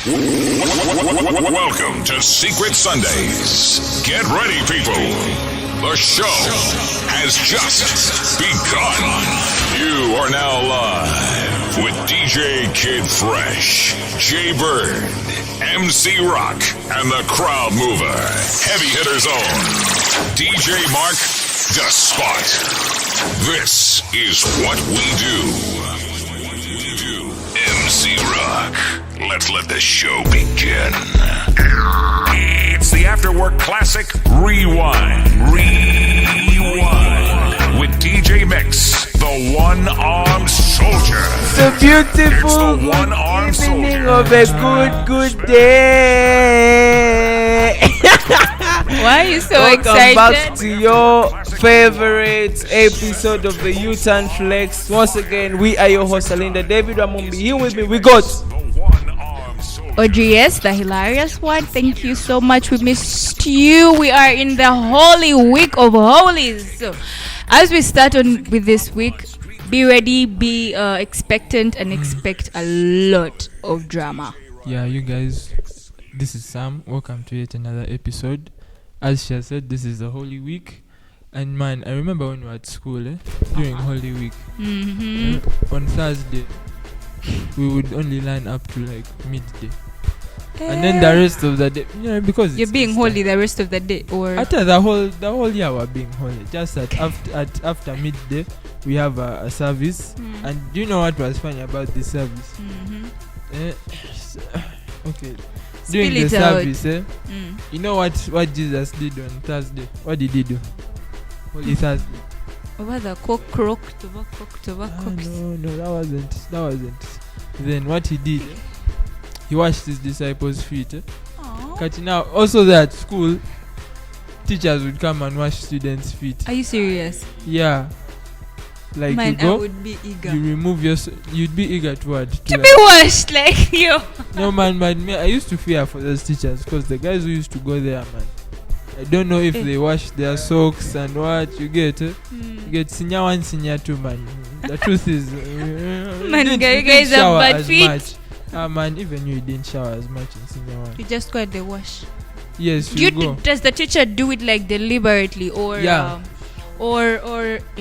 Welcome to Secret Sundays. Get ready, people. The show has just begun. You are now live with DJ Kid Fresh, Jay Bird, MC Rock, and the Crowd Mover. Heavy hitter zone. DJ Mark, the Spot. This is what we do. MC Rock. Let's let the show begin. It's the Afterwork Classic Rewind. With DJ Mix, the one-armed soldier. The beautiful It's the one-armed evening soldier. of a good day. Why are you so Welcome excited? back to your favorite episode of the U-Turn Flex. Once again, we are your host, Alinda David Ramumbi. Here with me, we got Audrey, yes, the hilarious one. Thank you so much. We missed you. We are in the Holy Week of Holies. So, as we start on with this week, be ready, be expectant, and expect a lot of drama. Yeah, you guys, this is Sam. Welcome to yet another episode. As she has said, this is the Holy Week. And man, I remember when we were at school, during Holy Week, on Thursday, we would only line up to like midday. And then the rest of the day, because You're being holy the rest of the day, or after the whole year we're being holy. Just that after midday we have a service. And do you know what was funny about this service? Okay, during the Spill it out. service, you know what Jesus did on Thursday? What did he do? Holy Thursday. over the cock. No, that wasn't. Then what he did? He washed his disciples' feet. But now, also there at school, teachers would come and wash students' feet. Are you serious? Yeah. Like Man, you go, I would be eager. you remove you'd be eager to what? To be washed like you. No man, me, I used to fear for those teachers because the guys who used to go there, man, I don't know if they wash their socks and what you get. You get senior 1, senior 2, man. The truth is, Man, you you guys have shower bad as feet. much. Man, even you didn't shower as much in senior 1. You just go at the wash. Yes, you go. Does the teacher do it like deliberately or Yeah. Yes.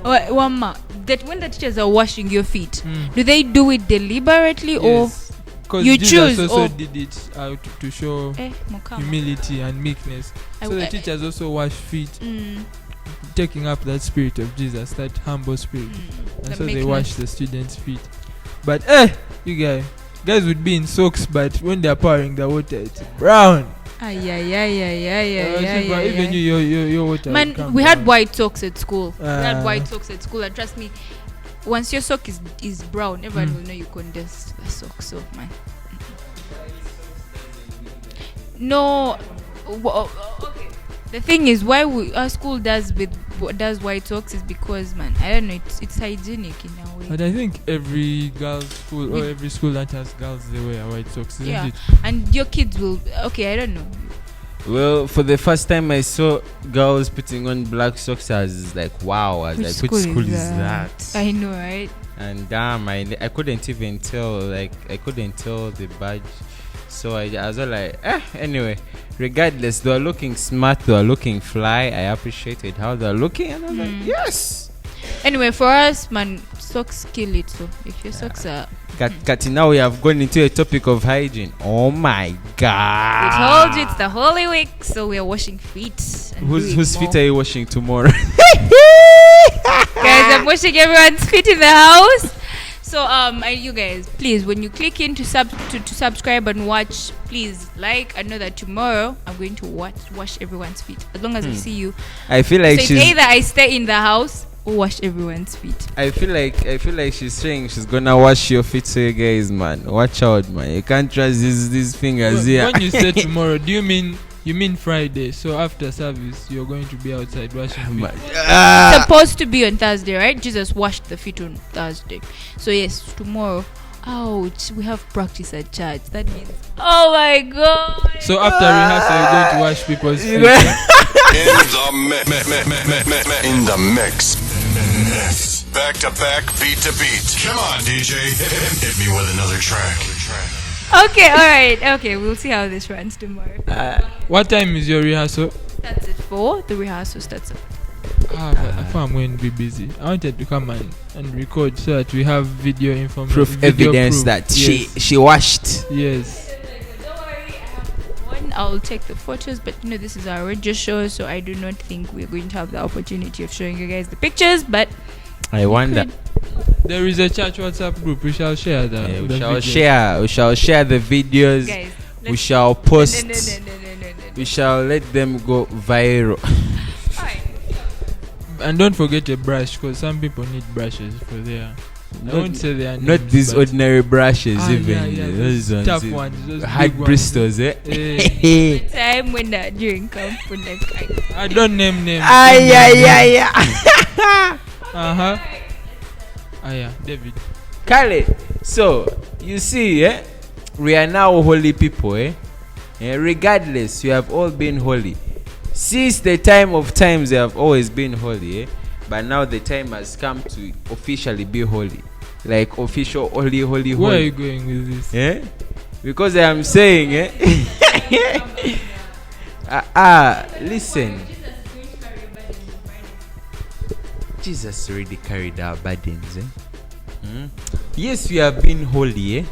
That when the teachers are washing your feet, do they do it deliberately Yes. 'Cause you Jesus choose, also or- did it to show or mukama? humility and meekness. So the teachers also wash feet, taking up that spirit of Jesus, that humble spirit. And The so they meekness. wash the students' feet. But you guys would be in socks, but when they're pouring the water, it's brown. Even your water. Man, would come we had brown. white socks at school. And trust me, once your sock is brown, everyone will know you condensed the sock. So, man. No. Okay. The thing is, why our school does white socks is because, man, I don't know, it's hygienic in a way. But I think every girls' school or every school that has girls, they wear white socks, isn't Yeah, it? and your kids will. Okay, I don't know. Well, for the first time I saw girls putting on black socks, I was like, wow. I was Which like, school which school is is that? I know, right? And damn, I couldn't even tell. Like, I couldn't tell the badge. So I was all like, anyway, regardless, they were looking smart, they were looking fly. I appreciated how they were looking, and I was like, yes. Anyway, for us, man, socks kill it. So if your socks are, Kati, now we have gone into a topic of hygiene. Oh my we god! told you it's the Holy Week, so we are washing feet. And Whose feet are you washing tomorrow? Guys, I'm washing everyone's feet in the house. So you guys, please, when you click in to subscribe and watch, please like. I know that tomorrow I'm going to wash everyone's feet. As long as I see you. I feel like So it's either I stay in the house or wash everyone's feet. I feel like she's saying she's gonna wash your feet. So you guys, man, watch out, man. You can't trust these fingers here. When you say tomorrow, do you mean Friday? So after service, you're going to be outside washing feet. Supposed to be on Thursday, right? Jesus washed the feet on Thursday. So yes, tomorrow. Ouch, we have practice at church. That means, oh my god. So after rehearsal, you're going to wash people's feet. In the mix. Back to back, beat to beat. Come on, DJ. Hit me with another track. Okay, all right. Okay, we'll see how this runs tomorrow. What time is your rehearsal? That's at 4. The rehearsal starts at But I thought I'm going to be busy. I wanted to come and record so that we have video information. Proof, evidence that she washed. Yes. Don't worry, I have one. I'll take the photos, but this is our radio show, so I do not think we're going to have the opportunity of showing you guys the pictures, but I wonder. There is a church WhatsApp group. We shall share that. Yeah, we shall share the videos. guys, We shall post. No. We shall let them go viral. Alright. And don't forget a brush, because some people need brushes for their. I won't say their names, Not these but ordinary brushes, even. yeah, Those ones, tough ones, those hard big ones. bristles, eh? The time when during camp, when I don't name names. Yeah. Yeah, David. Kale, so you see, we are now holy people, regardless, you have all been holy. Since the time of times, they have always been holy, but now the time has come to officially be holy, like official holy. Where are you going with this? Because I am saying, listen. Jesus already carried our burdens. Yes, we have been holy,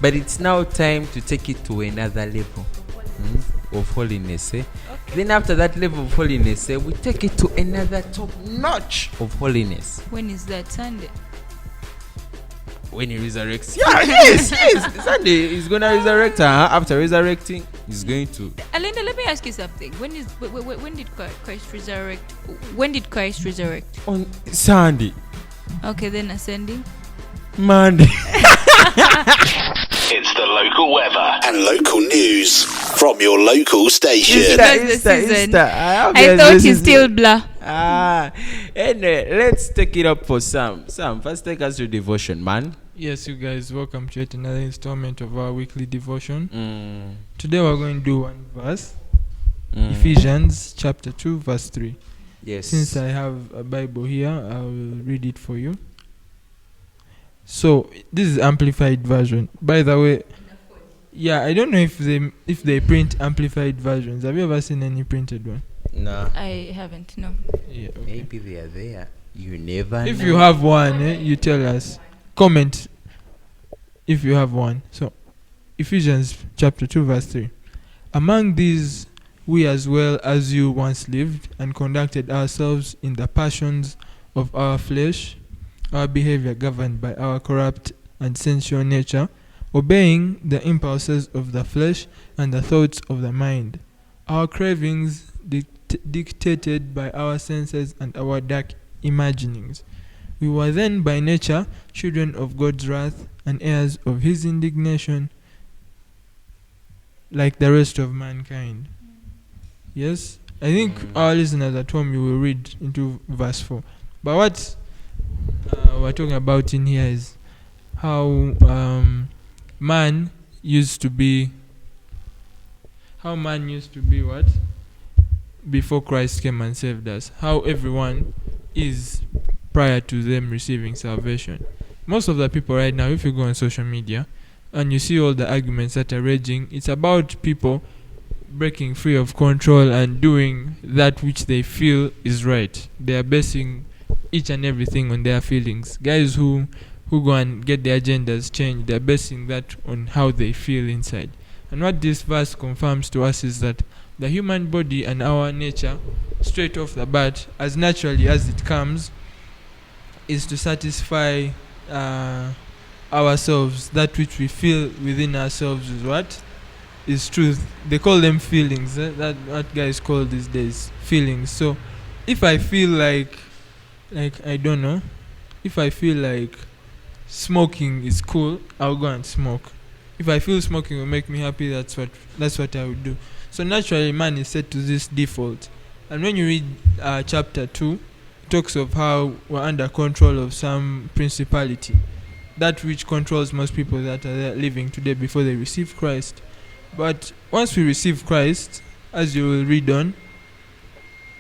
but it's now time to take it to another level of holiness. Okay. Then after that level of holiness, we take it to another top notch of holiness. When is that? Sunday? When he resurrects. Yeah, yes. Sunday he's gonna resurrect. After resurrecting, he's going to. Alinda, let me ask you something. When did Christ resurrect? When did Christ resurrect? On Sunday. Okay, then ascending. Monday. It's the local weather and local news from your local station. Easter. I thought he's still blah. Anyway, let's take it up for Sam. Sam, first take us to devotion, man. Yes, you guys, welcome to yet another installment of our weekly devotion. Today we're going to do one verse. Ephesians chapter 2 verse 3. Yes. Since I have a Bible here, I will read it for you. So this is amplified version. By the way, yeah, I don't know if they print amplified versions. Have you ever seen any printed one? No. I haven't. No. Yeah. Okay. Maybe they are there. You never know. If you have one, you tell us. Comment if you have one. So, Ephesians chapter 2 verse 3. Among these, we as well as you once lived and conducted ourselves in the passions of our flesh, our behavior governed by our corrupt and sensual nature, obeying the impulses of the flesh and the thoughts of the mind. Our cravings dictated by our senses and our dark imaginings. We were then by nature children of God's wrath and heirs of his indignation, like the rest of mankind. Yes, I think our listeners at home, you will read into verse 4. But what we're talking about in here is how man used to be what? Before Christ came and saved us. How everyone is prior to them receiving salvation. Most of the people right now, if you go on social media and you see all the arguments that are raging, it's about people breaking free of control and doing that which they feel is right. They are basing each and everything on their feelings. Guys who go and get their agendas changed, they're basing that on how they feel inside. And what this verse confirms to us is that the human body and our nature, straight off the bat, as naturally as it comes, is to satisfy ourselves. That which we feel within ourselves is what? Is truth. They call them feelings. That what guys call these days feelings. So if I feel like I don't know, if I feel like smoking is cool, I'll go and smoke. If I feel smoking will make me happy, that's what I would do. So naturally man is set to this default. And when you read chapter 2, it talks of how we're under control of some principality, that which controls most people that are there living today before they receive Christ. But once we receive Christ, as you will read on,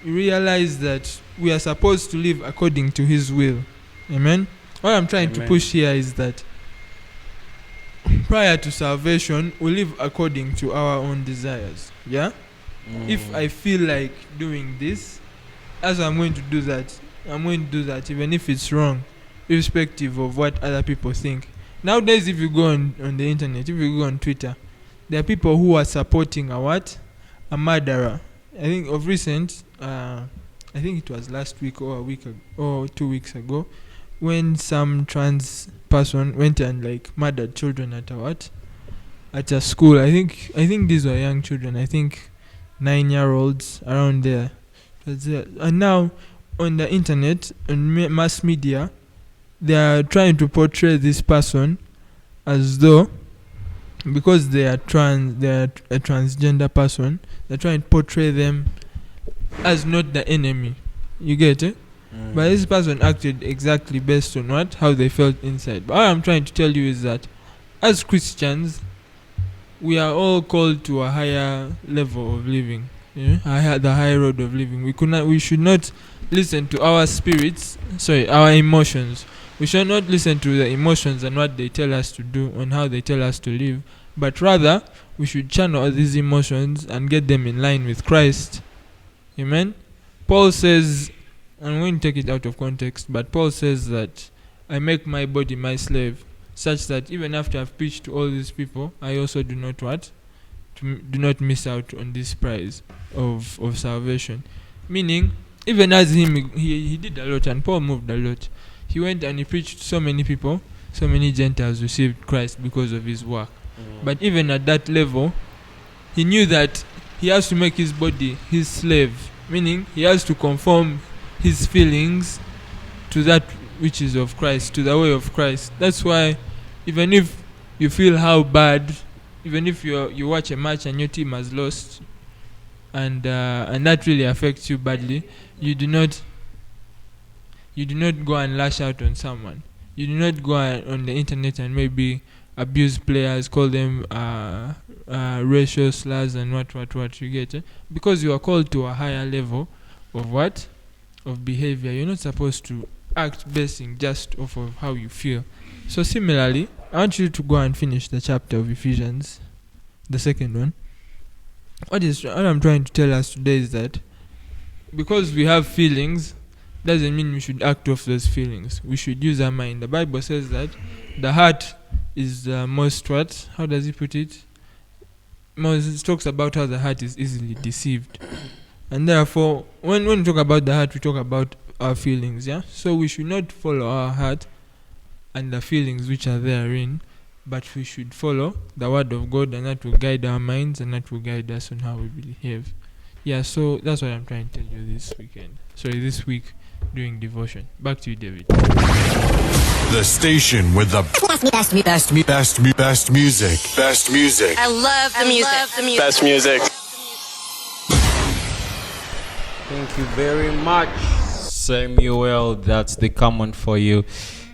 you realize that we are supposed to live according to his will. Amen. What I'm trying to push here is that prior to salvation, we live according to our own desires. Yeah? If I feel like doing this, as I'm going to do that, I'm going to do that, even if it's wrong, irrespective of what other people think. Nowadays, if you go on the internet, if you go on Twitter, there are people who are supporting a murderer. I think of recent, I think it was last week or a week or 2 weeks ago, when some trans person went and like murdered children at a school. I think these were young children. I think 9-year-olds around there. And now on the internet and mass media, they are trying to portray this person as though, because they are a transgender person, they're trying to portray them as not the enemy. You get it? But this person acted exactly based on how they felt inside. But what I'm trying to tell you is that as Christians, we are all called to a higher level of living. The higher road of living. We should not listen to our our emotions. We should not listen to the emotions and what they tell us to do and how they tell us to live, but rather we should channel these emotions and get them in line with Christ. Amen. Paul says, I'm going to take it out of context, but Paul says that I make my body my slave, such that even after I've preached to all these people, I also do not miss out on this prize of salvation. Meaning, even as him, he did a lot, and Paul moved a lot. He went and he preached to so many people, so many Gentiles received Christ because of his work. But even at that level, he knew that he has to make his body his slave, meaning he has to conform his feelings to that which is of Christ, to the way of Christ. That's why even if you feel how bad, even if you watch a match and your team has lost, and that really affects you badly, you do not go and lash out on someone. You do not go on the internet and maybe abuse players, call them racial slurs and what you get, because you are called to a higher level of behavior. You're not supposed to act basing just off of how you feel. So similarly, I want you to go and finish the chapter of Ephesians, the second one. What I'm trying to tell us today is that because we have feelings, doesn't mean we should act off those feelings. We should use our mind. The Bible says that the heart is the most how does he put it? Moses talks about how the heart is easily deceived. And therefore, when we talk about the heart, we talk about our feelings, yeah? So we should not follow our heart and the feelings which are therein, but we should follow the word of God, and that will guide our minds, and that will guide us on how we behave. Yeah, so that's what I'm trying to tell you this week during devotion. Back to you, David. The station with the best music. Best music. I love the music. Best music. Thank you very much, Samuel. That's the common for you.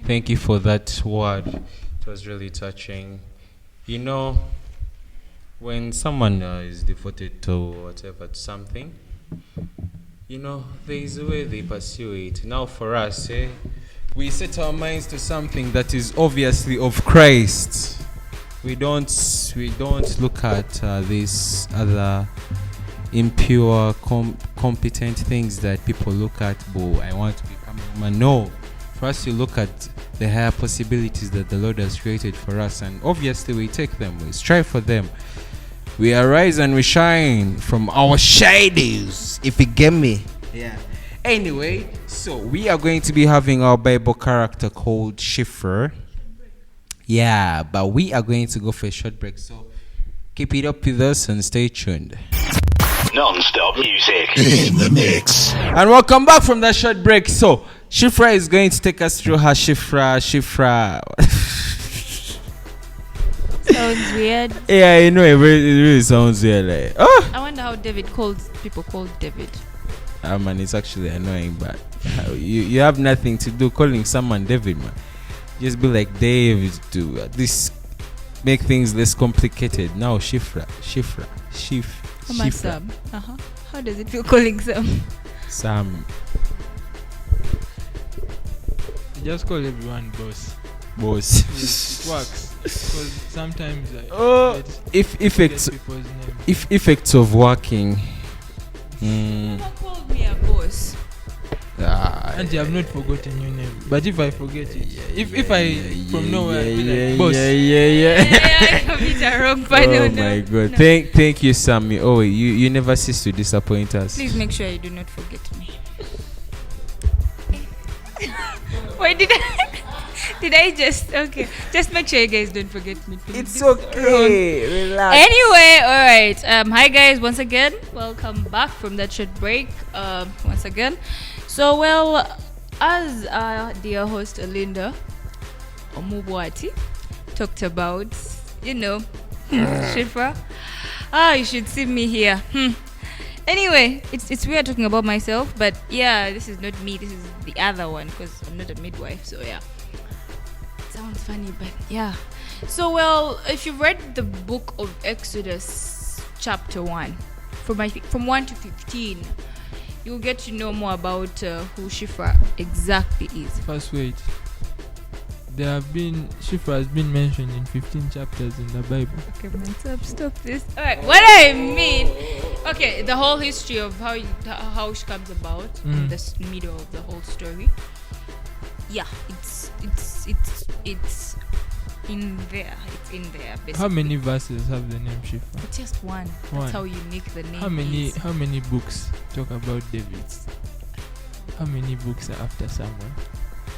Thank you for that word. It was really touching. You know, when someone is devoted to something, you know, there is a way they pursue it. Now for us, we set our minds to something that is obviously of Christ. We don't look at these other impure, competent things that people look at. Oh, I want to become a woman. No, for us to look at the higher possibilities that the Lord has created for us, and obviously we take them, we strive for them. We arise and we shine from our shadows, if you get me. Yeah. Anyway, so we are going to be having our Bible character called Shifra. Yeah, but we are going to go for a short break, so keep it up with us and stay tuned. Non-stop music in the mix. And welcome back from that short break. So Shifra is going to take us through her Shifra. Sounds weird. Yeah, you know, it really sounds weird. Like, I wonder how people call David. Man, it's actually annoying, but you have nothing to do calling someone David, man. Just be like Dave to this make things less complicated. Now Shifra. My Sam. How does it feel calling Sam? Sam. Just call everyone boss. Boss. It works. Because sometimes like If get effects people's names. if effects of working. Someone called me a boss. And you have not forgotten your name. But if I forget it, if I from nowhere I be like, boss. Yeah, it's a wrong part. Oh No. my god. No. Thank you, Sammy. Oh, you never cease to disappoint us. Please make sure you do not forget me. Why did I just okay? Just make sure you guys don't forget me. Please. It's okay. Relax. Anyway, all right. Hi guys, once again, welcome back from that short break. Once again, so well, as our dear host Alinda Omubwati talked about, Shifra. You should see me here. Anyway, it's weird talking about myself, but yeah, this is not me. This is the other one because I'm not a midwife. So yeah, sounds funny, but yeah. So well, if you've read the book of Exodus, chapter 1, from 1 to 15, you'll get to know more about who Shifra exactly is. First, wait. Shifra has been mentioned in 15 chapters in the Bible. Okay, man, stop this. Alright, what I mean, okay, the whole history of how she comes about in the middle of the whole story. Yeah, it's in there. It's in there. Basically. How many verses have the name Shifra? It's just one. That's how unique the name is. How many books talk about David? How many books are after someone?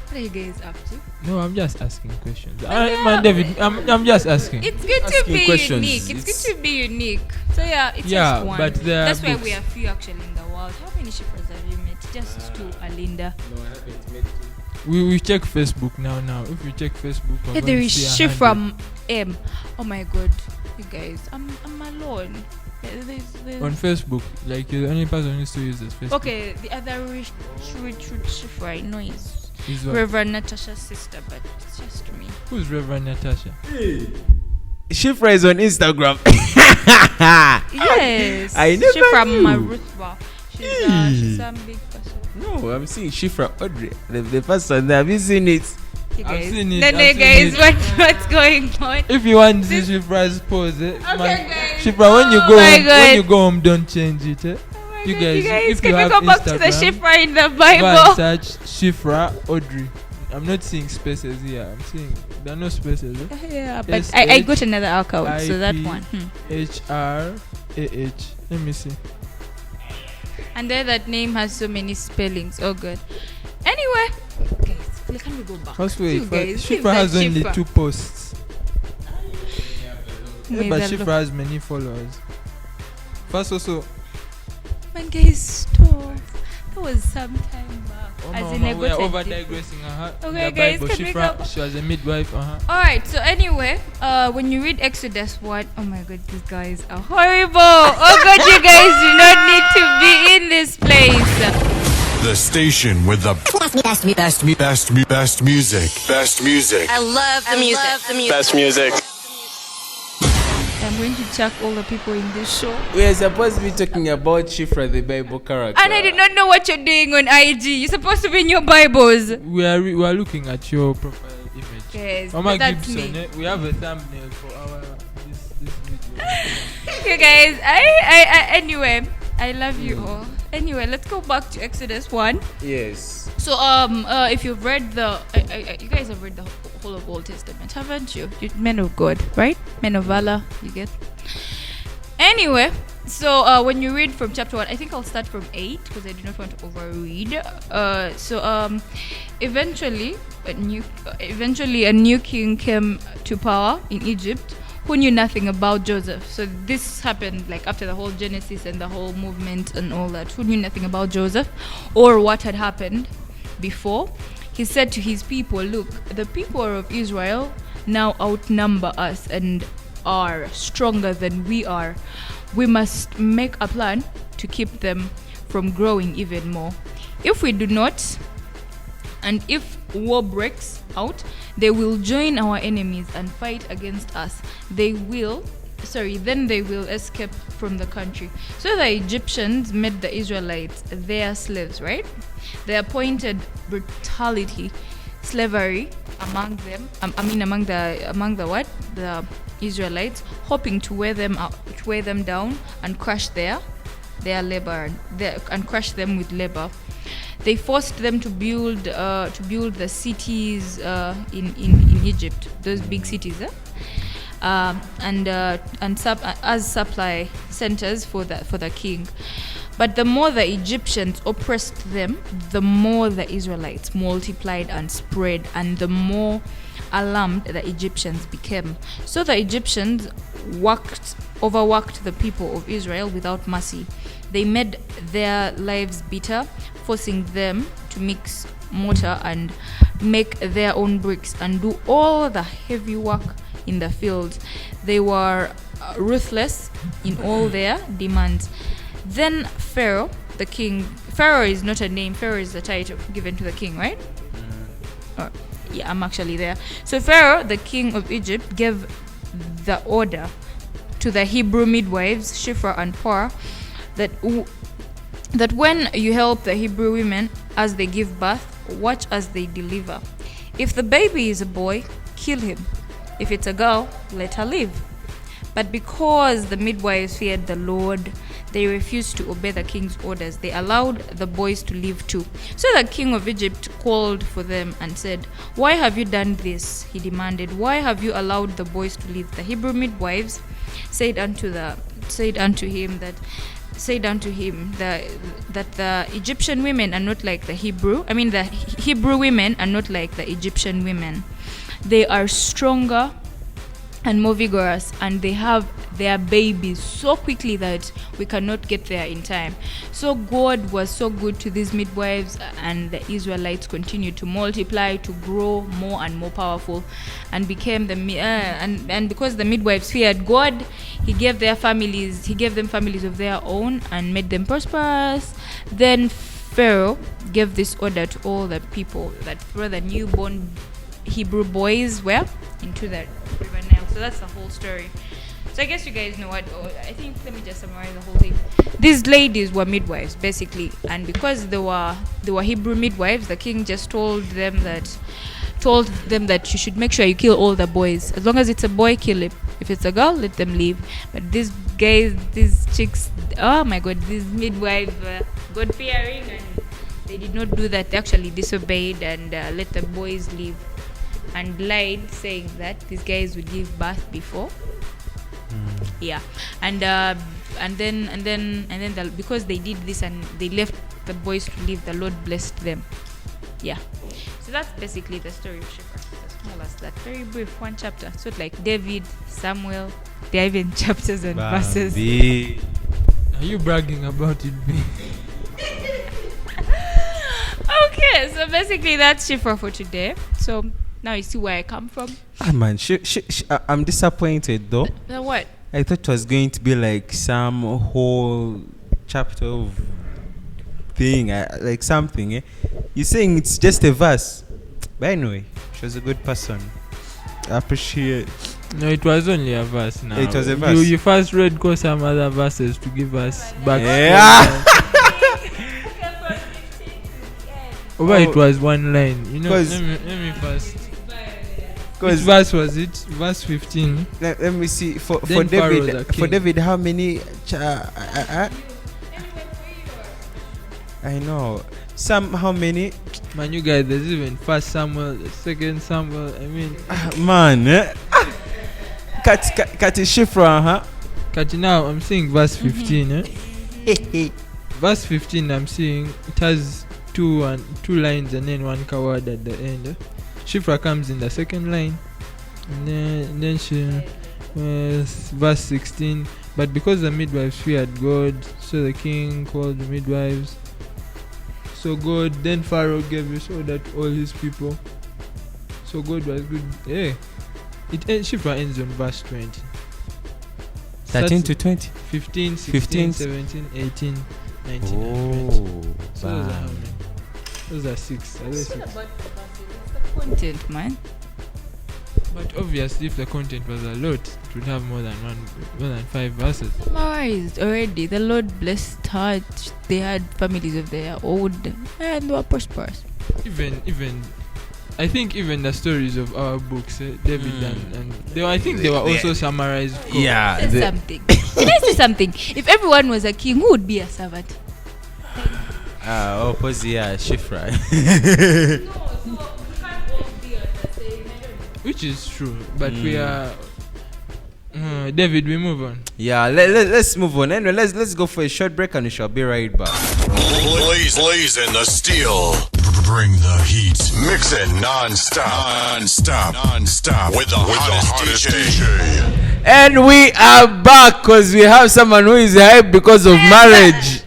What are you guys up to? No, I'm just asking questions. Man, David, I'm just asking. It's good to Asking be questions. unique. It's good to be unique. So yeah, it's Yeah, just one. but there are That's why books. we are few actually in the world. How many Shifras have you met? Just two, Alinda. No, I haven't met We check Facebook now. If we check Facebook, we're Yeah, going there to is see 100. Shifra M. Oh my god, you guys, I'm alone. There's On Facebook, like you're the only person who still uses Facebook. okay, the other rich Shifra I know is Is what? Reverend Natasha's sister, but it's just me. Who's Reverend Natasha? Shifra is on Instagram. Yes, I never Shifra knew. Marutba. She's some big person. No, I'm seeing Shifra Audrey. The first one there. Have you seen it? You I've guys, seen it, then I've guys, seen what's going on? If you want to see Shifra's pose, man, guys. Shifra, when you Oh go my home, God. when you go home, don't change it. Oh my You God, guys, if can you we have go back to the Instagram, Shifra in the Go and Bible? search Shifra Audrey. I'm not seeing spaces here. I'm seeing there are no spaces. Yeah, but I got another account, so that IP. one. HRAH. Let me see. And then that name has so many spellings. Oh god. Anyway, guys, can we go back? First You wait, guys, leave Shifra that has only Shifra. 2 posts. May But the Shifra has many followers. First also, Man, guys, stop. That was some time back. As in, I we are got a over dip. digressing. Okay, The guys, Bible, can we Shifra, go- she was a midwife. Alright, so anyway, when you read Exodus 1, oh my god, these guys are horrible. Oh god, you guys do not need to be in this place. The station with the best music. Best music. I love the music. Best music. I'm going to check all the people in this show. We are supposed to be talking about Shifra, the Bible character. And I did not know what you're doing on IG. You're supposed to be in your Bibles. We are looking at your profile image. Yes, Mama but that's Gibson, me. we have a thumbnail for our this video. You guys, I anyway, I love you all. Anyway, let's go back to Exodus 1. Yes. So if you've read you guys have read the whole of Old Testament, haven't you? You men of God, right? Men of valor, you get. Anyway, so when you read from chapter 1, I think I'll start from 8 because I do not want to overread. Eventually a new king came to power in Egypt who knew nothing about Joseph. So this happened like after the whole Genesis and the whole movement and all that. Who knew nothing about Joseph or what had happened before. He said to his people, look, the people of Israel now outnumber us and are stronger than we are. We must make a plan to keep them from growing even more. If we do not, and if war breaks out, they will join our enemies and fight against us. Then they will escape from the country. So the Egyptians made the Israelites their slaves, right? They appointed brutality slavery among them. Among the Israelites, hoping to wear them down and crush their labor and crush them with labor. They forced them to build the cities in Egypt, those big cities, as supply centers for the king. But the more the Egyptians oppressed them, the more the Israelites multiplied and spread, and the more alarmed the Egyptians became. So the Egyptians overworked the people of Israel without mercy. They made their lives bitter, forcing them to mix mortar and make their own bricks and do all the heavy work in the fields. They were ruthless in all their demands. Then Pharaoh, the king, Pharaoh is not a name, Pharaoh is the title given to the king, right? Yeah, I'm actually there. So Pharaoh, the king of Egypt, gave the order to the Hebrew midwives, Shifra and Puah, that when you help the Hebrew women as they give birth, watch as they deliver. If the baby is a boy, kill him. If it's a girl, let her live. But because the midwives feared the Lord, they refused to obey the king's orders. They allowed the boys to live too. So the king of Egypt called for them and said, "Why have you done this?" He demanded. "Why have you allowed the boys to live?" The Hebrew midwives said unto him that the Egyptian women are not like the Hebrew women are not like the Egyptian women. They are stronger and more vigorous, and they have their babies so quickly that we cannot get there in time. So God was so good to these midwives, and the Israelites continued to multiply, to grow more and more powerful, and became and because the midwives feared God, He gave them families of their own and made them prosperous. Then Pharaoh gave this order to all the people that throw the newborn Hebrew boys into the river Nile. So that's the whole story. So I guess you guys know what. I think let me just summarize the whole thing. These ladies were midwives basically, and because they were Hebrew midwives, the king just told them that you should make sure you kill all the boys. As long as it's a boy, kill him. If it's a girl, let them live. But these chicks, oh my God, these midwives were God-fearing, and they did not do that. They actually disobeyed and let the boys live, and lied, saying that these guys would give birth before. Yeah, and then because they did this and they left the boys to live, the Lord blessed them. Yeah, so that's basically the story of Shifra. As small as that, very brief, one chapter. So like David, Samuel, there are even chapters and verses. Are you bragging about it, B? Okay, so basically that's Shifra for today. So now you see where I come from. Man, I'm disappointed though. What? I thought it was going to be like some whole chapter of thing, like something. You're saying it's just a verse. But anyway, she was a good person. I appreciate. No, it was only a verse now. It was a verse. You first read some other verses to give us back. Yeah. It was one line. You know, let me first. Which verse was it? Verse 15. Let me see. For David, how many? I know. How many? Man, you guys, there's even First Samuel, Second Samuel. I mean, man. Kat Shifra, huh? Kat, now I'm seeing verse 15. Verse 15, I'm seeing it has two lines and then one coward at the end. Shifra comes in the second line, and then she verse 16. But because the midwives feared God, so the king called the midwives. So God, then Pharaoh gave his order to all his people. So God was good. Yeah, Shifra ends on verse 20. 13 to 20. 15, 16, 17, 18, 19, and 20. So those are how many? Those are 6. Content, man. But obviously, if the content was a lot, it would have more than 5 verses. Summarized already. The Lord blessed her. They had families of their own, and they were prosperous. Even I think even the stories of our books, David and I think they were also summarized. Yeah. Say something. Can I say something? If everyone was a king, who would be a servant? Shifra. Which is true, but we are. David, we move on. Yeah, let's move on. Anyway, let's go for a short break and we shall be right back. Blaze in the steel. Bring the heat. Mix it non-stop with the hottest DJ. And we are back because we have someone who is hyped because of marriage.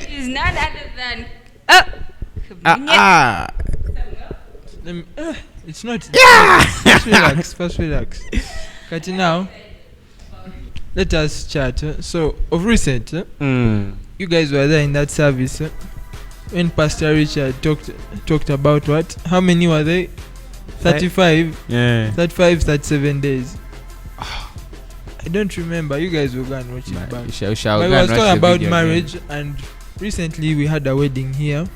He's none other than. It's not. Yeah. First relax. Kati now, let us chat. So, of recent, you guys were there in that service when Pastor Richard talked about what? How many were they? 35. Yeah. 35, 37 days. I don't remember. You guys will go and watch it back. We But we was talking about marriage, and recently we had a wedding here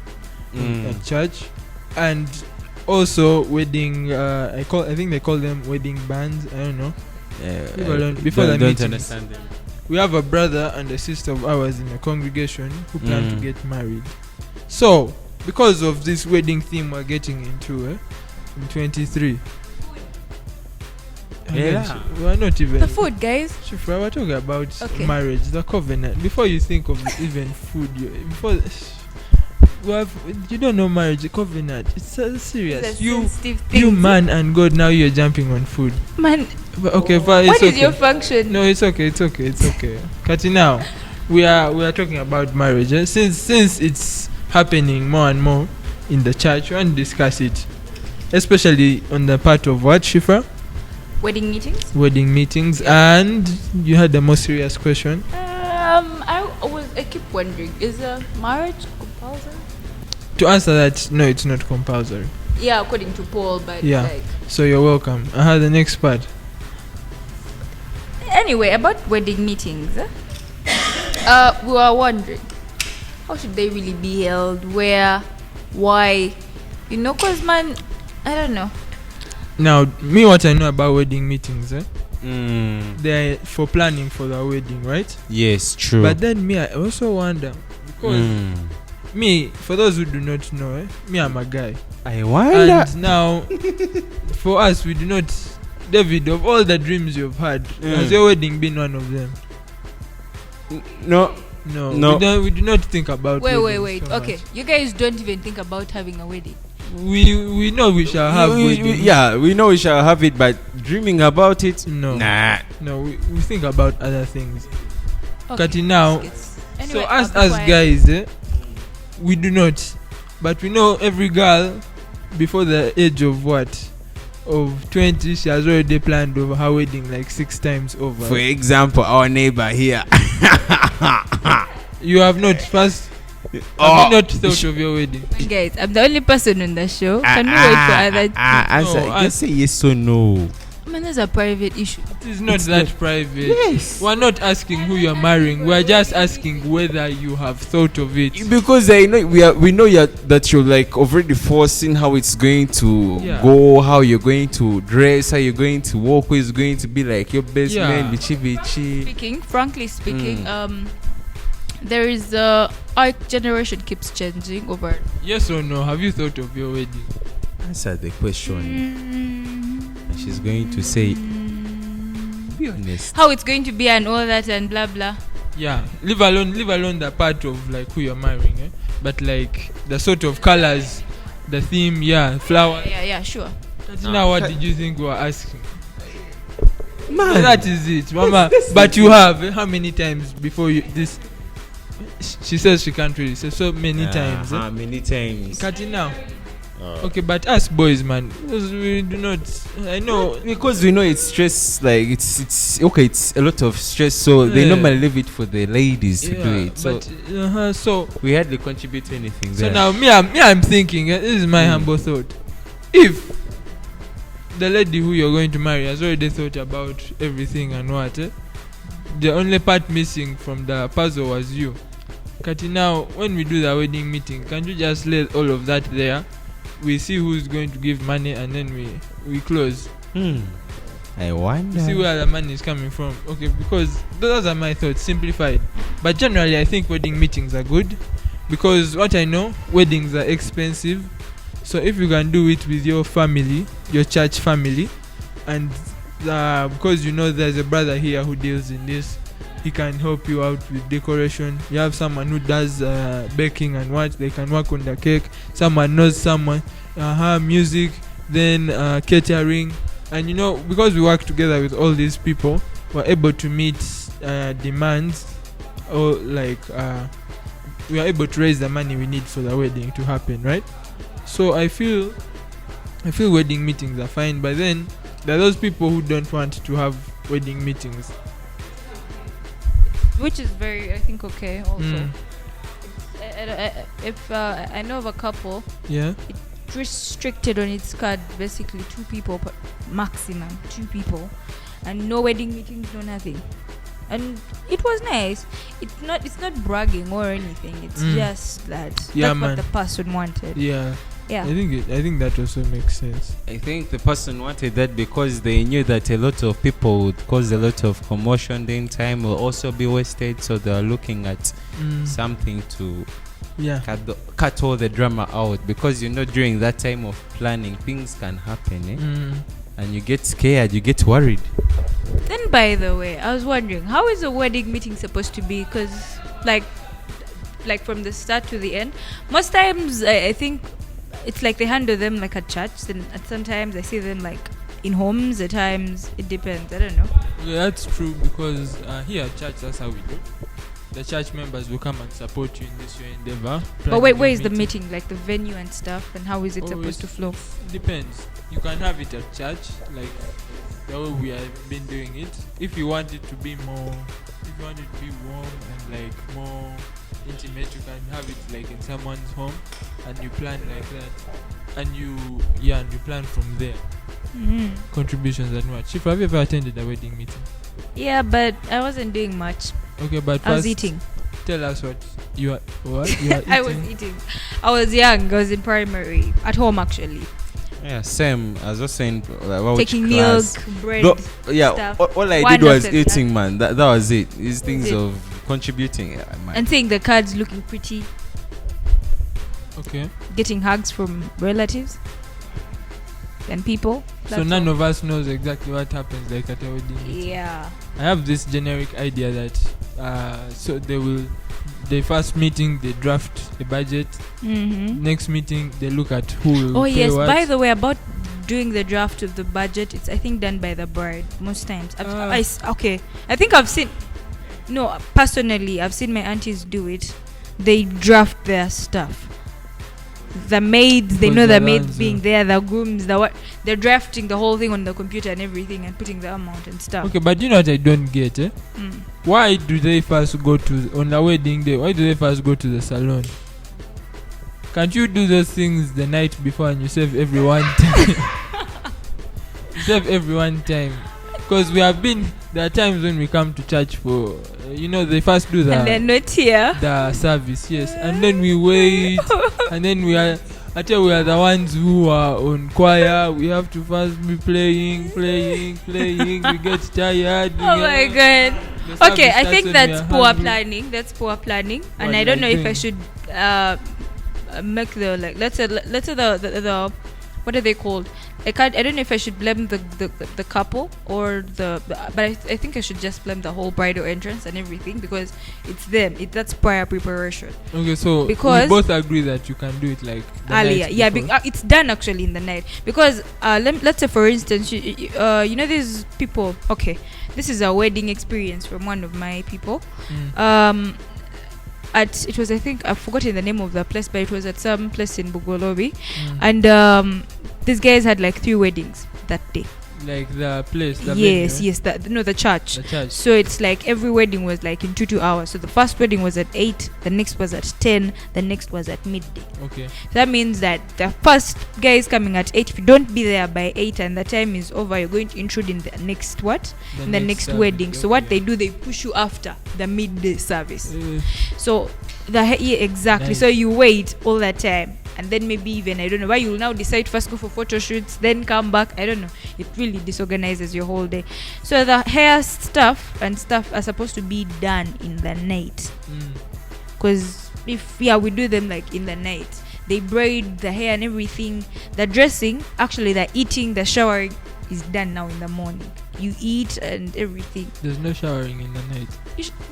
at church, and also wedding. I think they call them wedding bands. I don't know. Before the meeting, understand them. we have a brother and a sister of ours in a congregation who plan to get married. So, because of this wedding theme we're getting into, in 23. Yeah. We're not even. The food, guys. Shifra, we're talking about Okay. marriage, the covenant. Before you think of even food, you don't know marriage, the covenant. It's serious. It's a You sensitive thing. man and God, now you're jumping on food. Man, But okay, fine. what It's is okay. your function? No, it's okay. Kati, now we are talking about marriage. Since it's happening more and more in the church, we want to discuss it, especially on the part of what, Shifra? Wedding meetings? Wedding meetings. And you had the more serious question. I keep wondering, is a marriage compulsory? To answer that, no, it's not compulsory. Yeah, according to Paul, but Yeah. like. So you're welcome. The next part. Anyway, about wedding meetings, we were wondering, how should they really be held? Where? Why? Cause man, I don't know. Now, me, what I know about wedding meetings, Mm. they're for planning for the wedding, right? Yes, true. But then me, I also wonder, because me, for those who do not know, me, I'm a guy. I wonder. And now, for us, we do not. David, of all the dreams you've had, has your wedding been one of them? No. We do not think about. Wait. weddings so Okay, much. you guys don't even think about having a wedding. We know we shall have wedding. We know we shall have it, but dreaming about it, No. nah. No, we think about other things. Okay. Kati now, Anyway, so I'll us be quiet. guys, we do not. But we know every girl before the age of what? Of 20, she has already planned over her wedding like 6 times over. For example, our neighbor here. You have not first. Have you not thought of your wedding? Guys, I'm the only person on the show. Can we wait for other people? Answer. No, Just say yes or no. Man, that's a private issue. It is not that private. Yes. We're not asking who you're marrying. We're just asking whether you have thought of it. Because I know we know that you're like already foreseeing how it's going to go, how you're going to dress, how you're going to walk, who is going to be like your best man, bichi. Frankly speaking, there is our generation keeps changing over. Yes or no? Have you thought of your wedding? Answer the question. She's going to say, be honest. How it's going to be and all that and blah blah. Yeah, leave alone the part of like who you're marrying, but like the sort of colors, the theme, flower. Yeah, sure. Now, what did you think we were asking? Man, that is it, Mama. But you have how many times before you this? She says she can't really say so many times. Many times. Cutting now. Okay, but us boys, man, because we do not. I know because we know it's stress. Like it's okay. It's a lot of stress, so they normally leave it for the ladies to do it. So, so we hardly contribute to anything. So there. now, I'm thinking. This is my humble thought. If the lady who you're going to marry has already thought about everything and what, the only part missing from the puzzle was you. Kati, now when we do the wedding meeting, can you just lay all of that there? we see who's going to give money, and then we close. I wonder. See where the money is coming from. Okay, because those are my thoughts, simplified. But generally, I think wedding meetings are good, because what I know, weddings are expensive. So if you can do it with your family, your church family, and because you know there's a brother here who deals in this, he can help you out with decoration. You have someone who does baking and what, they can work on the cake. Someone knows someone, music, then catering. And you know, because we work together with all these people, we're able to meet demands, or like we are able to raise the money we need for the wedding to happen, right? So I feel wedding meetings are fine, but then there are those people who don't want to have wedding meetings, which is very, I think, okay also. If I know of a couple, yeah, it's restricted on its card, basically 2 people per maximum, 2 people, and no wedding meetings, no nothing. And it was nice. It's not bragging or anything. It's just that that's what the person wanted. Yeah. Yeah. I think that also makes sense. I think the person wanted that because they knew that a lot of people would cause a lot of commotion. Then time will also be wasted, so they are looking at something to cut all the drama out, because you know during that time of planning things can happen, and you get scared, you get worried. Then, by the way, I was wondering, how is a wedding meeting supposed to be? Because like from the start to the end, most times I think it's like they handle them like a church. Then at sometimes I see them like in homes. At times it depends. I don't know. Yeah, that's true, because here at church, that's how we do. The church members will come and support you in this your endeavor. But wait, where is the meeting? Like the venue and stuff, and how is it supposed to flow? Depends. You can have it at church, like the way we have been doing it. If you want it to be more, if you want it to be warm and like more intimate, you can have it like in someone's home, and you plan like that, and you plan from there. Contributions and what. Shifra, have you ever attended a wedding meeting? Yeah, but I wasn't doing much. Okay, but I was eating. Tell us what you are eating. I was eating. I was young. I was in primary, at home actually. Yeah, same. I was also in taking milk, bread, stuff. All I did was eating, man. That was it. These things of contributing, and seeing the cards looking pretty. Okay. Getting hugs from relatives and people. So none of us knows exactly what happens like at a wedding meeting. Yeah. I have this generic idea that so the first meeting they draft a budget. Next meeting they look at who will pay what. By the way, about doing the draft of the budget, it's I think done by the bride most times. I think I've seen. No, personally, I've seen my aunties do it. They draft their stuff. The maids, they know the maids being there, the grooms, they're drafting the whole thing on the computer and everything, and putting the amount and stuff. Okay, but you know what I don't get, Why do they first go on the wedding day? Why do they first go to the salon? Can't you do those things the night before and you save everyone time? Because there are times when we come to church for, they first do and they're not here. The service, yes. And then we wait. And then we are the ones who are on choir. We have to first be playing. We get tired. Oh my God. Okay, I think that's poor planning. And I don't know if I should make the, like, let's say the what are they called? I don't know if I should blame the couple or but I think I should just blame the whole bridal entrance and everything, because it's them. That's prior preparation. Okay, so because we both agree that you can do it like the earlier. night Yeah, before. it's done actually in the night, because let's say for instance, these people. Okay, this is a wedding experience from one of my people. It was, I think I've forgotten the name of the place, but it was at some place in Bugolobi, and these guys had like 3 weddings that day. Like the place, the yes, venue, the church. The church. So it's like every wedding was like in 2 hours. So the first wedding was at 8, the next was at 10, the next was at midday. Okay. So that means that the first guy is coming at 8. If you don't be there by 8 and the time is over, you're going to intrude in the next in the next wedding. Okay. So what they do, they push you after the midday service. So exactly. Nice. So you wait all that time. and then maybe even, I don't know, why you'll now decide first go for photo shoots, then come back. I don't know. It really disorganizes your whole day. So the hair stuff are supposed to be done in the night. Because if we do them like in the night, they braid the hair and everything. The dressing, actually the eating, the showering is done now in the morning. You eat and everything. There's no showering in the night.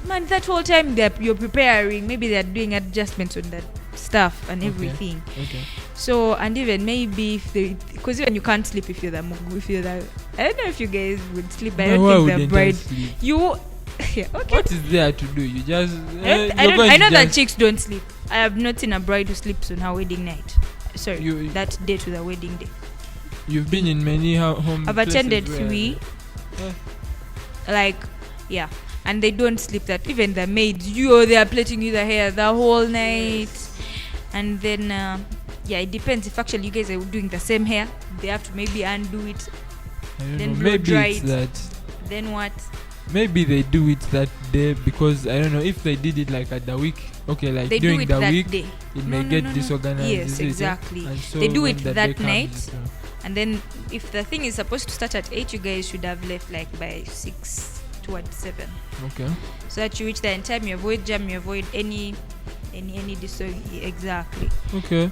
Man, that whole time you're preparing, maybe they're doing adjustments on that stuff and everything. Okay. So, and even maybe because even you can't sleep if you're the I don't know if you guys would sleep, but I don't think the bride yeah, okay. What is there to do? You just I know that chicks don't sleep. I have not seen a bride who sleeps on her wedding night. Sorry, that day to the wedding day. You've been in many home. I've attended 3. And they don't sleep. That even the maids, they are plaiting you the hair the whole night. And then it depends if actually you guys are doing the same hair. They have to maybe undo it, then blow dry it. Then what? Maybe they do it that day because I don't know if they did it like at the week. Okay, like they during the week, day. It may get disorganized. Yes, exactly. So they do it the that night. And And then if the thing is supposed to start at 8, you guys should have left like by 6 towards 7. Okay. So that you reach there in time, you avoid jam, you avoid any exactly. Okay.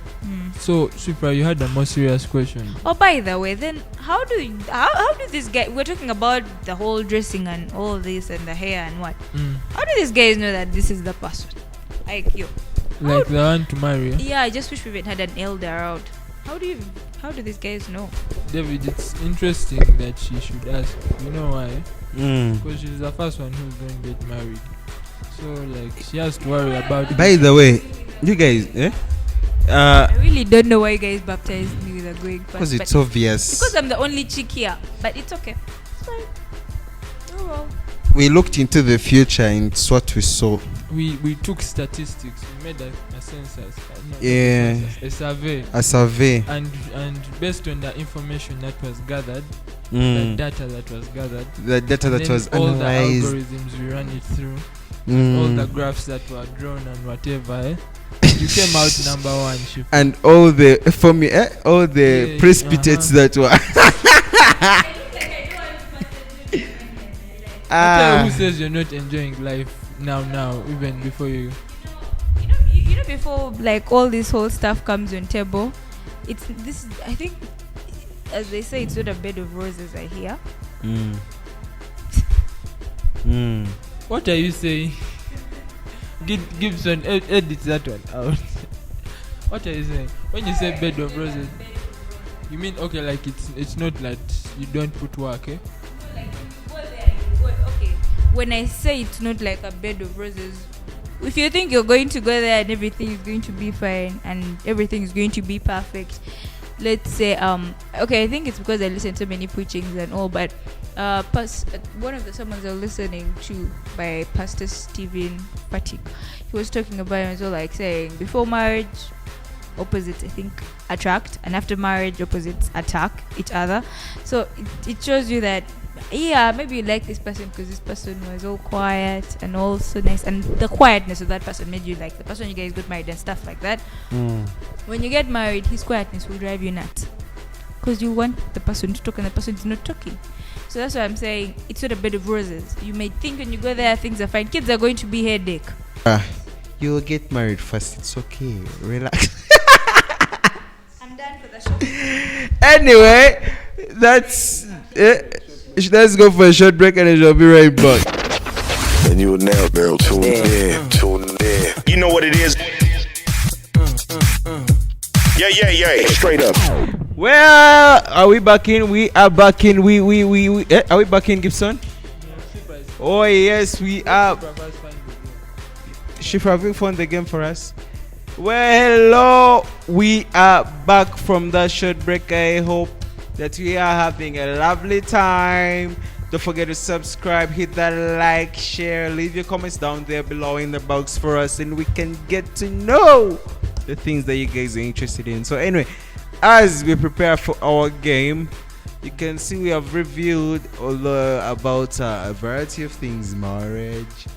So Shifra, you had a more serious question. Oh, by the way, then how do this guy? We're talking about the whole dressing and all this and the hair and what. How do these guys know that this is the person? Like you. Like the one to marry. Yeah, I just wish we had an elder around. How do these guys know? David, it's interesting that she should ask. You know why? Because she's the first one who's going to get married. So like she has to worry about. By the way, you guys, I really don't know why you guys baptized me with a going fast. Because it's obvious. Because I'm the only chick here, but it's okay. It's fine. Oh well. We looked into the future and it's what we saw. We took statistics. We made a census. A survey. And based on the information that was gathered, the data that was gathered, all analyzed, all the algorithms we ran it through, all the graphs that were drawn and whatever, you came out number 1. Shifra. And all the precipitates that were. Who says you're not enjoying life now, even before you? You know, before like all this whole stuff comes on table, I think, as they say, it's not a bed of roses. I hear. What are you saying? Gibson, edit that one out. What are you saying? When you say bed of roses, you mean okay, like it's not that you don't put work, eh? Okay. When I say it's not like a bed of roses, if you think you're going to go there and everything is going to be fine and everything is going to be perfect, let's say okay, I think it's because I listen to many preachings and all, but one of the sermons I was listening to by Pastor Stephen Patik, he was talking about it, so like saying before marriage opposites I think attract, and after marriage opposites attack each other. So it shows you that maybe you like this person because this person was all quiet and all so nice, and the quietness of that person made you like the person you guys got married and stuff like that. When you get married, his quietness will drive you nuts because you want the person to talk and the person is not talking. So that's why I'm saying it's not a bed of roses. You may think when you go there things are fine. Kids are going to be headache. You'll get married first. It's okay. Relax. I'm done for the show. Anyway, that's it. Let's go for a short break and I shall be right back. And you will now tune in. You know what it is? Yeah. Straight up. Well, are we back in? We are back in. Are we back in, Gibson? Oh yes, we are. Shifra, have you found the game for us? Well, hello. We are back from that short break. I hope that we are having a lovely time. Don't forget to subscribe, hit that like, share, leave your comments down there below in the box for us, and we can get to know the things that you guys are interested in. So anyway, as we prepare for our game, you can see we have reviewed about a variety of things: marriage,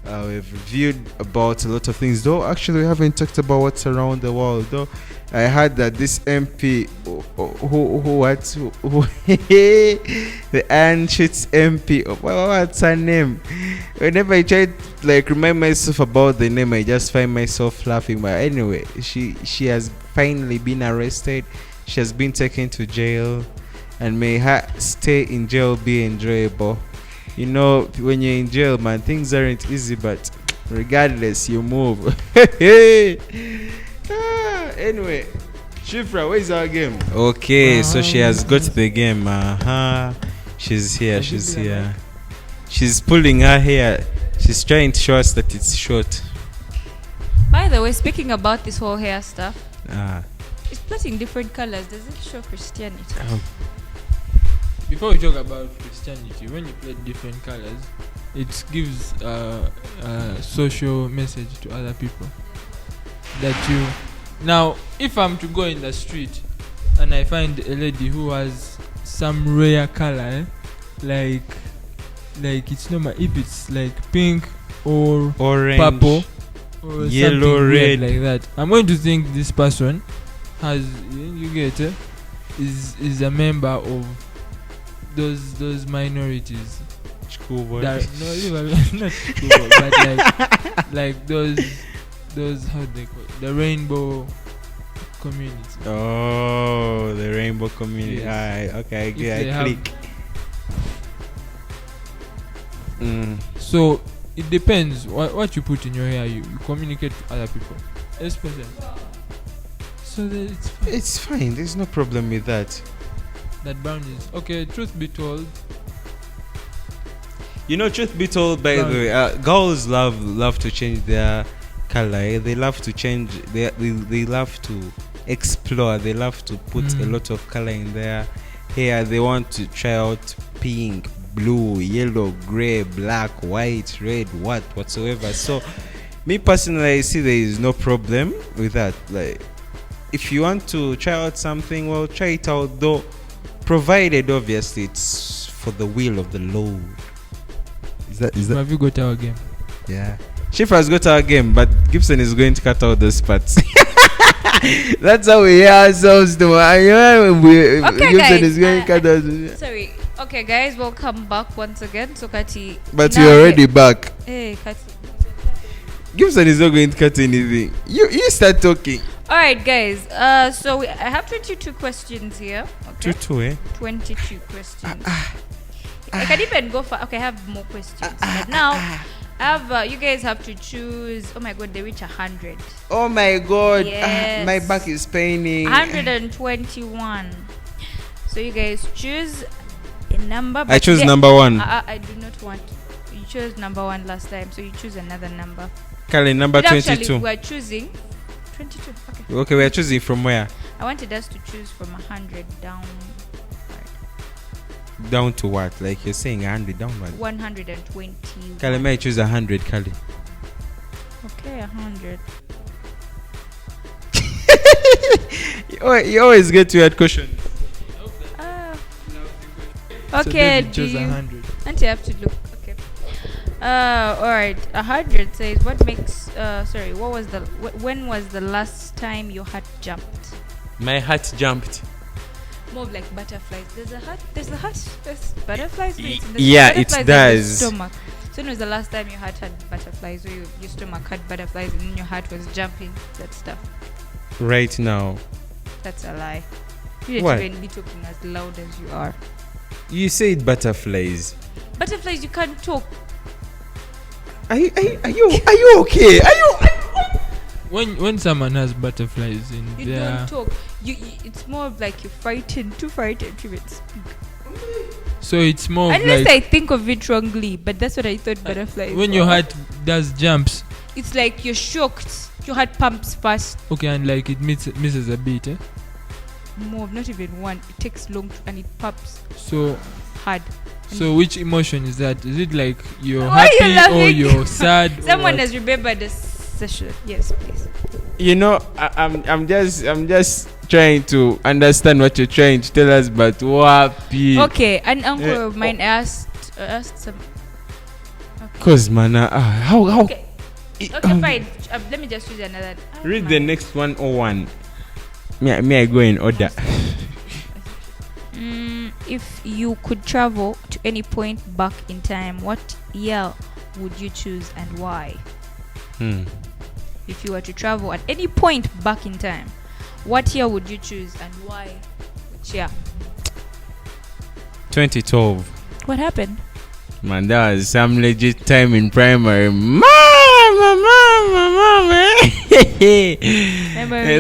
We've reviewed about a lot of things, though actually we haven't talked about what's around the world. Though I heard that this MP the Anshit's MP, what's her name? Whenever I try to like remind myself about the name, I just find myself laughing. But anyway, she has finally been arrested. She has been taken to jail, and may her stay in jail be enjoyable. You know, when you're in jail, man, things aren't easy, but regardless, you move. Anyway, Shifra, where's our game? Okay, so she has got the game. She's here. She's pulling her hair. She's trying to show us that it's short. By the way, speaking about this whole hair stuff, it's plotting different colors. Does it show Christianity? Before we talk about Christianity, when you play different colors, it gives a social message to other people. That you... Now, if I'm to go in the street and I find a lady who has some rare color, like it's normal, if it's like pink or orange, purple or yellow, red, like that, I'm going to think this person has, you get it, is a member of those minorities. Schoolboy. No, not schoolboy, but like those how they call it, the rainbow community. Oh, the rainbow community. Yes. Okay, I click. So it depends what you put in your hair. You communicate to other people, especially. So that it's fine. It's fine. There's no problem with that. That brown is okay. Truth be told, you know, truth be told, by the way, girls love to change their color. They love to change. They love to explore. They love to put a lot of color in their hair. They want to try out pink, blue, yellow, gray, black, white, red, whatsoever. So, me personally, I see there is no problem with that. Like, if you want to try out something, well, try it out, though, provided obviously it's for the will of the Lord. Is that? Have you got our game? Yeah. Shifra's got our game, but Gibson is going to cut out those parts. That's how we hear ourselves do. Okay, Gibson guys, is going to cut out. Sorry. Okay, guys, welcome back once again. So, Kati. But you're already back. Hey, Kati. Gibson is not going to cut anything. You start talking. All right, guys. So I have 22 questions here. Okay. 22 questions. I can even go for. Okay, I have more questions. But now, you guys have to choose. Oh my God, they reach 100. Oh my God, yes. My back is paining. 121. So you guys choose a number. I choose number 1. I do not want. You chose number 1 last time, so you choose another number. Kali, number 22. Actually, we're choosing 22. Okay, we're choosing from where? I wanted us to choose from 100 down. Down to what? Like you're saying 100 downward? 120. Kali, may I choose 100, Kali? Okay, 100. You always get weird questions. Okay, so choose 100. And you have to look. Okay. Alright. 100 says what makes. When was the last time your heart jumped? My heart jumped. More of like butterflies. There's butterflies. Yeah, it butterflies does. In your stomach. So when was the last time your heart had butterflies, or your stomach had butterflies, and then your heart was jumping? That stuff. Right now. That's a lie. You What? didn't even be talking as loud as you are. You said butterflies. Butterflies, you can't talk. Are you okay? Are you? When someone has butterflies in You their... don't talk. You it's more of like you're frightened, too frightened to even speak. So it's more of Unless like... I think of it wrongly, but that's what I thought butterflies when were. your heart does jumps, It's like you're shocked. Your heart pumps fast. okay, and like it misses a bit, eh? More, not even one. It takes long and it pumps So hard. So which emotion is that? Is it like you're Why are you happy or laughing? you're sad? Someone or has remembered the session. Yes, please. You know, I'm just trying to understand what you're trying to tell us, but wapi. Okay, an uncle of mine asked some. Cause man, how? Okay. Okay, fine. Let me just choose another. Read the next 101. Me, I go in order. If you could travel to any point back in time, what year would you choose and why? If you were to travel at any point back in time, what year would you choose and why? Which year? 2012. What happened? Man, that was some legit time in primary. Mama, man.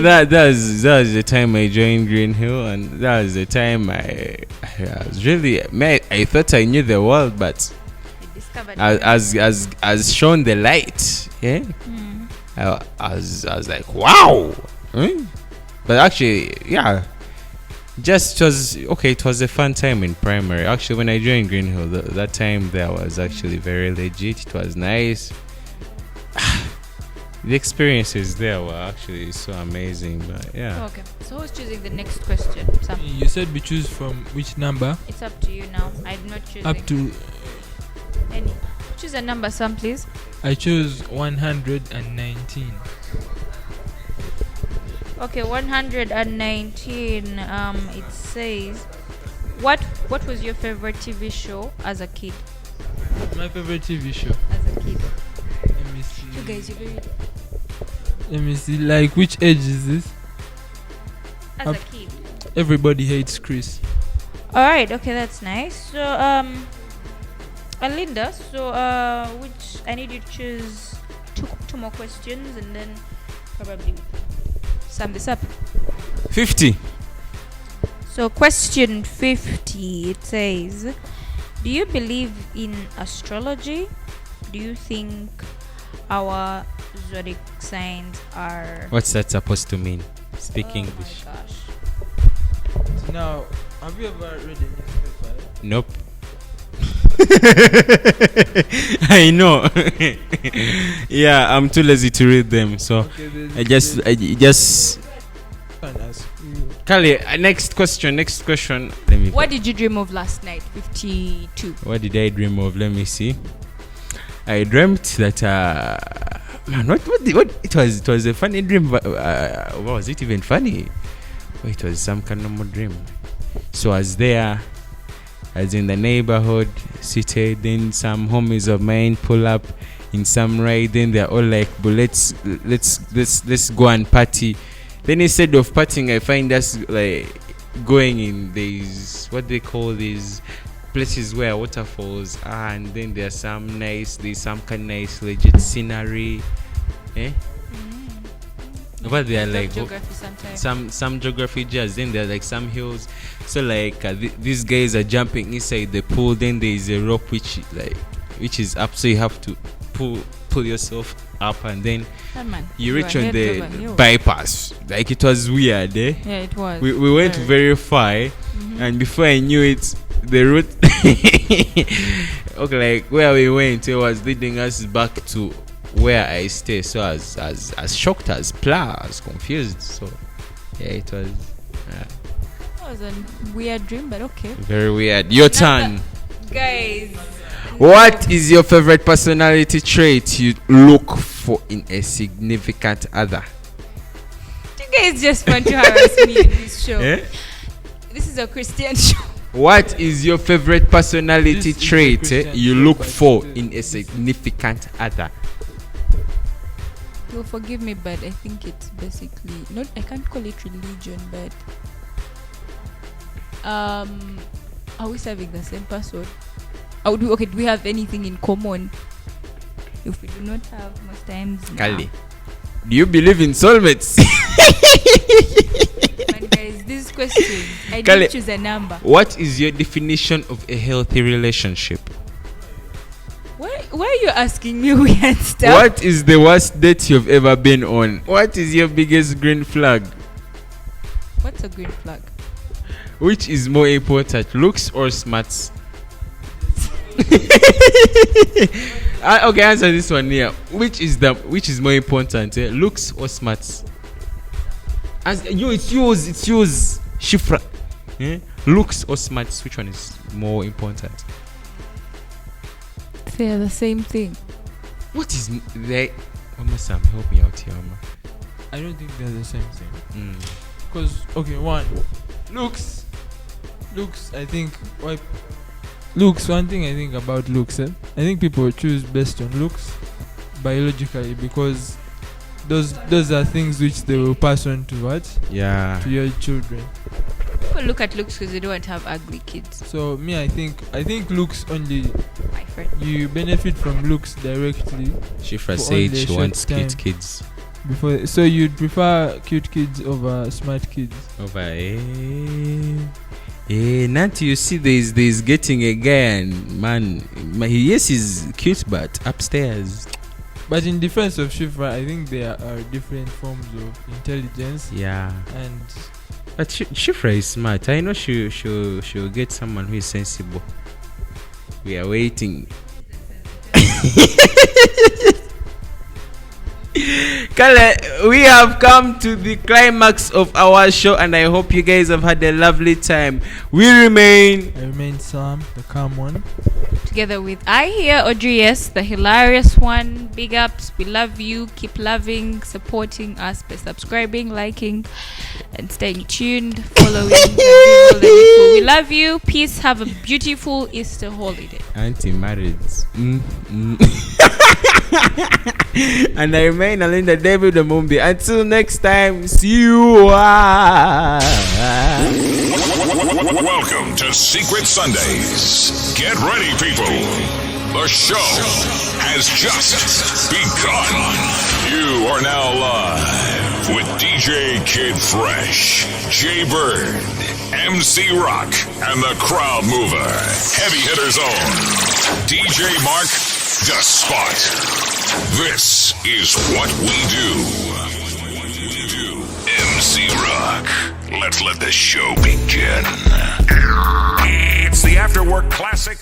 that was the time I joined Green Hill, and that was the time I was really. I thought I knew the world, but as shown the light, yeah. I was like, wow. But actually, yeah. Just was okay. It was a fun time in primary. Actually, when I joined Green Hill, that time there was actually very legit. It was nice. The experiences there were actually so amazing. But yeah. Okay. So who's choosing the next question? Sam. You said we choose from which number? It's up to you now. I'm not choosing. Up to. Any. Choose a number, Sam, please. I chose 119. Okay, 119. It says, what was your favorite TV show as a kid? My favorite TV show. As a kid. Let me see. You guys, you're very. Let me see. Like, which age is this? As a kid. Everybody hates Chris. All right. Okay, that's nice. So, Alinda. So, which I need you to choose two more questions, and then probably sum this up. 50. So, question 50. It says, do you believe in astrology? Do you think our zodiac signs are... What's that supposed to mean? Speak English. Oh my gosh. Now, have you ever read a newspaper? Nope. I know. Yeah, I'm too lazy to read them, so Okay, I just can ask you. Kali, next question. Let me. What did you dream of last night? 52. What did I dream of? Let me see. I dreamt that man, what it was a funny dream, but what was it even funny? Oh, it was some kind of more dream. So I was there, as in the neighborhood, seated. Then some homies of mine pull up in some ride. Then they're all like, "But let's go and party." Then instead of partying, I find us like going in these, what they call these places where waterfalls are, and then there's some kind of nice legit scenery. But they are like Geography sometimes. some geography jazz. Then there are like some hills. So like these guys are jumping inside the pool. Then there is a rope which is up, so you have to pull yourself up, and then you reach on the bypass. Like, it was weird, eh? Yeah, it was. We went very far, and before I knew it, the route okay, like where we went, it was leading us back to where I stay. So as shocked as confused. So yeah, it was That was a weird dream, but okay. very weird. Your turn. Guys, What is your favorite personality trait you look for in a significant other? you guys just want to harass me in this show. This is a Christian show. What is your favorite personality This is a trait Christian you show, look but for still. in a significant other? You'll forgive me, but I think it's basically not. I can't call it religion, but are we serving the same person? Do we have anything in common? If we do not have, most times. Kali, do you believe in soulmates? Man, guys, this question, I Kali, didn't choose a number. What is your definition of a healthy relationship? Why are you asking me weird stuff? What is the worst date you've ever been on? What is your biggest green flag? What's a green flag? Which is more important, looks or smarts? Okay, answer this one here. Which is more important, looks or smarts? It's yours. Shifra. Looks or smarts? Which one is more important? they are the same thing. What is they? Mama Sam, help me out here, Mama. I don't think they're the same thing. Mm. Because okay, one, looks. I think why? Looks. One thing I think about looks. I think people choose based on looks, biologically, because those are things which they will pass on to what? Yeah. To your children. People look at looks because they don't want to have ugly kids. So me, I think looks only. My friend. You benefit from looks directly. Shifra For said only a she short wants cute time. kids. Before, so you'd prefer cute kids over smart kids? Over Nanti, you see there's getting a guy and man, yes, he's cute but upstairs. But in defense of Shifra, I think there are different forms of intelligence. Yeah. And But Shifra is smart. I know she'll get someone who is sensible. We are waiting. Kale, we have come to the climax of our show, and I hope you guys have had a lovely time. I remain Sam, the calm one. Together with I here, Audrey, yes, the hilarious one. Big ups. We love you. Keep loving, supporting us by subscribing, liking, and staying tuned, following the people. We love you. Peace. Have a beautiful Easter holiday. anti-marriage. And I remain Alinda David Mumbi. Until next time, see you. Welcome to Secret Sundays. Get ready, people. The show has just begun. You are now live with DJ Kid Fresh, Jay Bird, MC Rock, and the Crowd Mover. Heavy hitters on DJ Mark, the Spot. This is what we do. MC Rock. Let's let the show begin. It's the After Work Classic